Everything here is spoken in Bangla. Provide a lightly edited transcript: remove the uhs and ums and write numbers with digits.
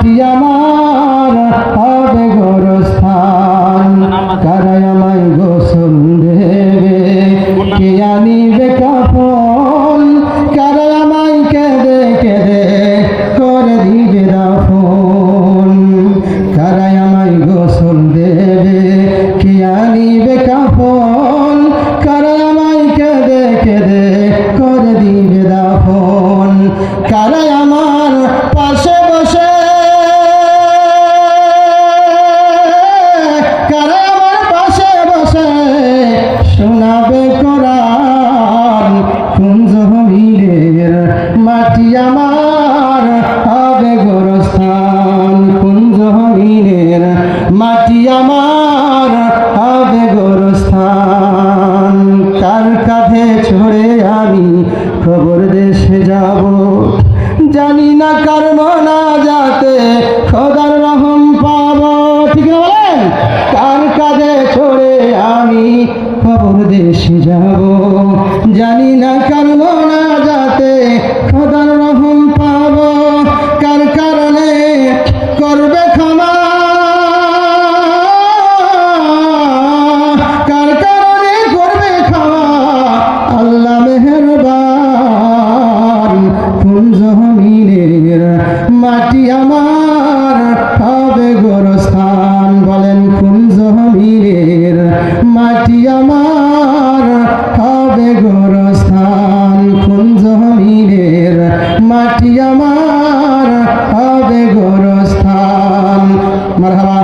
মাটি আমার হবে গোরস্থান। কারা আমায় গোসল দেবে, কে আনিবে কাফন, কারা আমায় কেঁদে কেঁদে করে দিবে দাফন। কারা আমায় গোসল দেবে, কে আনিবে কাফন, কারা আমায় কেঁদে কেঁদে করে দিবে দাফন। কারা আমার পাশে বসে, কারা আমার পাশে বসে শোনাবে কোরআন। কোন জমিনের মাটি আমার হবে গোরস্থান, কোন জমিনের মাটি আমার হবে গোরস্থান। কার কাঁধে চড়ে আমি খবর দেশে যাব, জানি না কার মোনাজাতে খোদার রহম পাবো। ঠিক না বলেন? কার কাঁধে চড়ে আমি খবর দেশে যাব, জানি না কার মোনাজাতে খোদার রহম পাবো। কার কারণে করবে ক্ষমা, কার কারণে করবে ক্ষমা আল্লাহ মেহেরবান। কোন জমিনের মাটি আমার হবে গোরস্থান, বলেন কোন জমিনের মাটি আমার হবে গোরস্থান, কোন জমিনের মাটি আমার হবে গোরস্থান। মারহাবা।